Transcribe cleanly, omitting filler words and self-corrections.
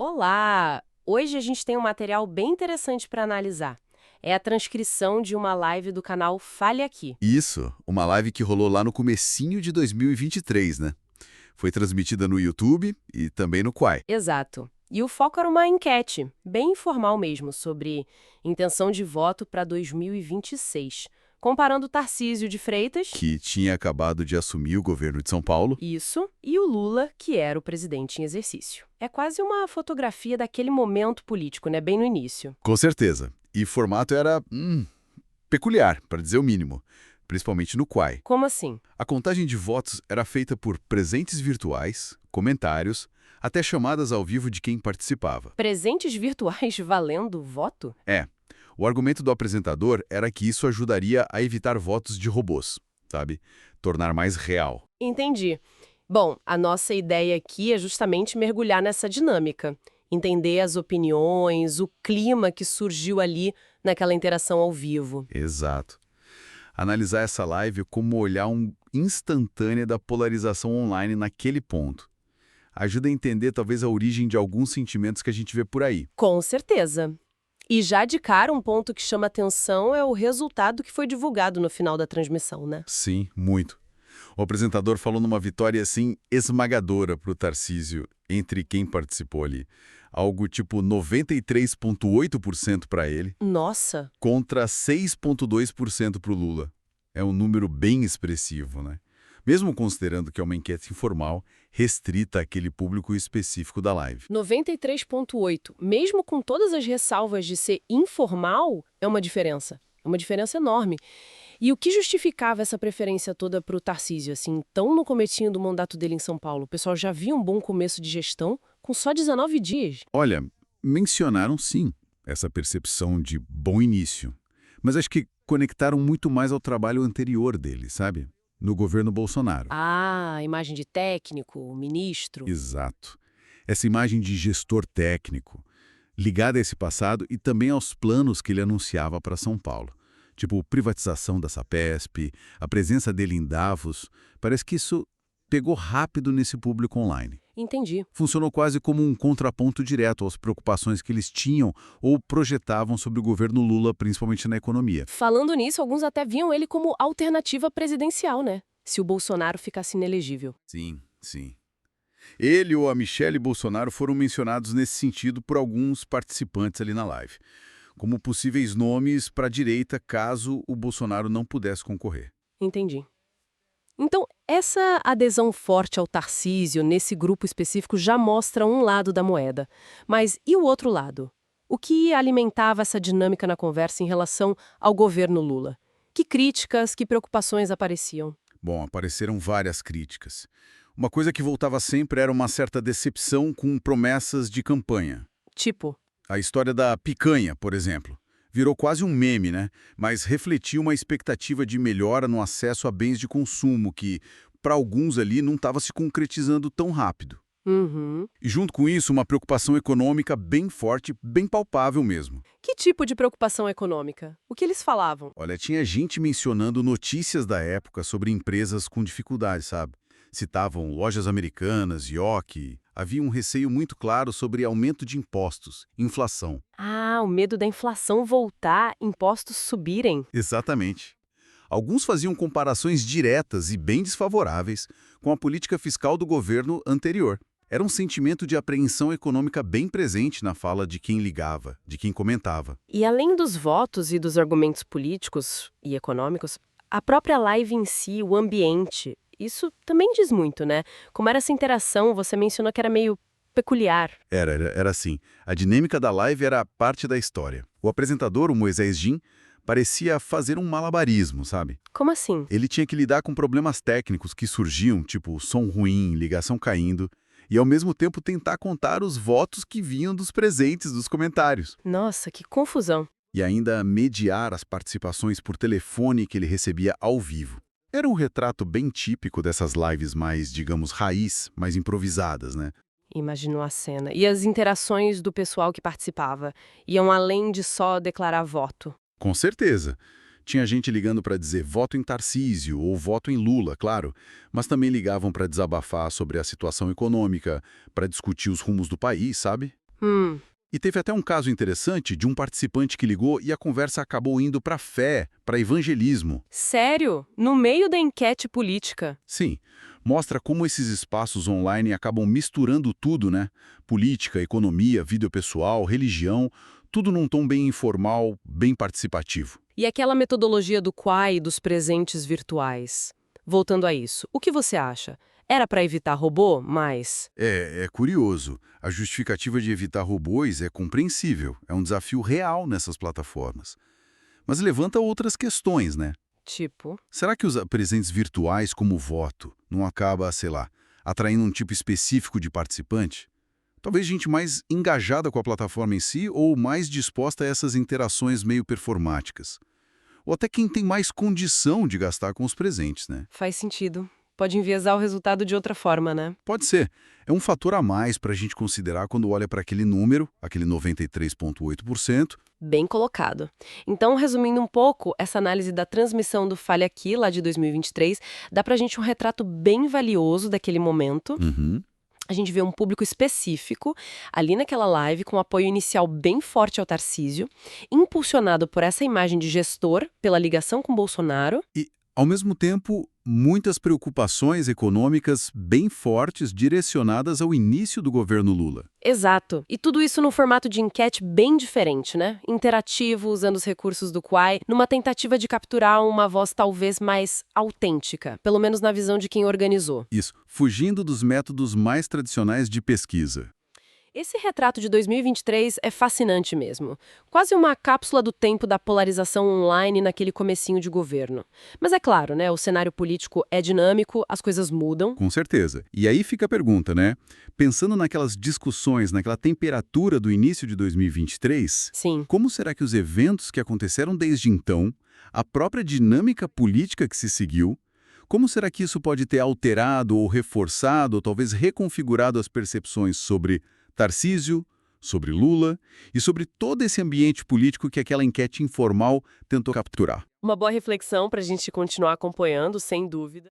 Olá! Hoje a gente tem um material bem interessante para analisar. É a transcrição de uma live do canal Fale Aqui. Isso, uma live que rolou lá no comecinho de 2023, né? Foi transmitida no YouTube e também no Quai, Exato. E o foco era uma enquete, bem informal mesmo, sobre intenção de voto para 2026, comparando Tarcísio de Freitas, que tinha acabado de assumir o governo de São Paulo. isso, e o Lula, que era o presidente em exercício. É quase uma fotografia daquele momento político, né? Bem no início. Com certeza. E o formato era, peculiar, para dizer o mínimo, principalmente no Quai. Como assim? A contagem de votos era feita por presentes virtuais, comentários, até chamadas ao vivo de quem participava. Presentes virtuais valendo voto? É, o argumento do apresentador era que isso ajudaria a evitar votos de robôs, sabe? Tornar mais real. Entendi. Bom, a nossa ideia aqui é justamente mergulhar nessa dinâmica, entender as opiniões, o clima que surgiu ali naquela interação ao vivo. Exato. Analisar essa live como olhar instantânea da polarização online naquele ponto. Ajuda a entender talvez a origem de alguns sentimentos que a gente vê por aí. Com certeza. E já de cara, um ponto que chama atenção é o resultado que foi divulgado no final da transmissão, né? Sim, muito. O apresentador falou numa vitória assim esmagadora para o Tarcísio entre quem participou ali. Algo tipo 93,8% para ele Nossa, contra 6,2% para o Lula. É um número bem expressivo, né? Mesmo considerando que é uma enquete informal, restrita àquele público específico da live. 93,8. Mesmo com todas as ressalvas de ser informal, é uma diferença. É uma diferença enorme. E o que justificava essa preferência toda para o Tarcísio, assim, tão no comecinho do mandato dele em São Paulo? O pessoal já via um bom começo de gestão com só 19 dias. Olha, mencionaram sim essa percepção de bom início, mas acho que conectaram muito mais ao trabalho anterior dele, sabe? No governo Bolsonaro. Ah, imagem de técnico, ministro. Exato. Essa imagem de gestor técnico, ligada a esse passado e também aos planos que ele anunciava para São Paulo. Tipo, privatização da Sapesp, a presença dele em Davos, parece que isso pegou rápido nesse público online. Entendi. Funcionou quase como um contraponto direto às preocupações que eles tinham ou projetavam sobre o governo Lula, principalmente na economia. Falando nisso, alguns até viam ele como alternativa presidencial, né? Se o Bolsonaro ficasse inelegível. Sim, sim. Ele ou a Michele Bolsonaro foram mencionados nesse sentido por alguns participantes ali na live, como possíveis nomes para a direita caso o Bolsonaro não pudesse concorrer. Entendi. Então, essa adesão forte ao Tarcísio nesse grupo específico já mostra um lado da moeda. Mas e o outro lado? O que alimentava essa dinâmica na conversa em relação ao governo Lula? Que críticas, que preocupações apareciam? Bom, apareceram várias críticas. Uma coisa que voltava sempre era uma certa decepção com promessas de campanha. Tipo, A história da picanha, por exemplo. Virou quase um meme, né? Mas refletia uma expectativa de melhora no acesso a bens de consumo que, para alguns ali, não estava se concretizando tão rápido. uhum. E junto com isso, uma preocupação econômica bem forte, bem palpável mesmo. Que tipo de preocupação econômica? O que eles falavam? Olha, tinha gente mencionando notícias da época sobre empresas com dificuldades, sabe? Citavam lojas americanas, ioki. Havia um receio muito claro sobre aumento de impostos, inflação. Ah, o medo da inflação voltar, impostos subirem. Exatamente. Alguns faziam comparações diretas e bem desfavoráveis com a política fiscal do governo anterior. Era um sentimento de apreensão econômica bem presente na fala de quem ligava, de quem comentava. E além dos votos e dos argumentos políticos e econômicos, a própria live em si, o ambiente, isso também diz muito, né? Como era essa interação, você mencionou que era meio peculiar. Era assim. A dinâmica da live era parte da história. O apresentador, o Moisés Jim, parecia fazer um malabarismo, sabe? Como assim? Ele tinha que lidar com problemas técnicos que surgiam, tipo som ruim, ligação caindo, e ao mesmo tempo tentar contar os votos que vinham dos presentes dos comentários. Nossa, que confusão. E ainda mediar as participações por telefone que ele recebia ao vivo. Era um retrato bem típico dessas lives mais, digamos, raiz, mais improvisadas, né? Imaginou a cena. E as interações do pessoal que participava iam além de só declarar voto. Com certeza. Tinha gente ligando para dizer voto em Tarcísio ou voto em Lula, claro, mas também ligavam para desabafar sobre a situação econômica, para discutir os rumos do país, sabe? Hum, E teve até um caso interessante de um participante que ligou e a conversa acabou indo para fé, para evangelismo. sério? No meio da enquete política? Sim, mostra como esses espaços online acabam misturando tudo, né? Política, economia, vida pessoal, religião, tudo num tom bem informal, bem participativo. E aquela metodologia do Quai e dos presentes virtuais? Voltando a isso, o que você acha? Era para evitar robô, mas... É curioso. A justificativa de evitar robôs é compreensível, é um desafio real nessas plataformas. Mas levanta outras questões, né? Tipo... Será que os presentes virtuais como voto não acaba, sei lá, atraindo um tipo específico de participante? Talvez gente mais engajada com a plataforma em si ou mais disposta a essas interações meio performáticas. Ou até quem tem mais condição de gastar com os presentes, né? Faz sentido. Pode enviesar o resultado de outra forma, né? Pode ser. É um fator a mais para a gente considerar quando olha para aquele número, aquele 93,8%. Bem colocado. Então, resumindo um pouco, essa análise da transmissão do Fale Aqui, lá de 2023, dá pra gente um retrato bem valioso daquele momento. Uhum. A gente vê um público específico ali naquela live, com um apoio inicial bem forte ao Tarcísio, impulsionado por essa imagem de gestor, pela ligação com Bolsonaro. E, ao mesmo tempo, muitas preocupações econômicas bem fortes direcionadas ao início do governo Lula. Exato. E tudo isso num formato de enquete bem diferente, né? Interativo, usando os recursos do Quai, numa tentativa de capturar uma voz talvez mais autêntica, pelo menos na visão de quem organizou. Isso, fugindo dos métodos mais tradicionais de pesquisa. Esse retrato de 2023 é fascinante mesmo. Quase uma cápsula do tempo da polarização online naquele comecinho de governo. Mas é claro, né? O cenário político é dinâmico, as coisas mudam. Com certeza. E aí fica a pergunta, né? Pensando naquelas discussões, naquela temperatura do início de 2023, Sim. como será que os eventos que aconteceram desde então, a própria dinâmica política que se seguiu, como será que isso pode ter alterado ou reforçado, ou talvez reconfigurado as percepções sobre Tarcísio, sobre Lula e sobre todo esse ambiente político que aquela enquete informal tentou capturar? Uma boa reflexão para a gente continuar acompanhando, sem dúvida.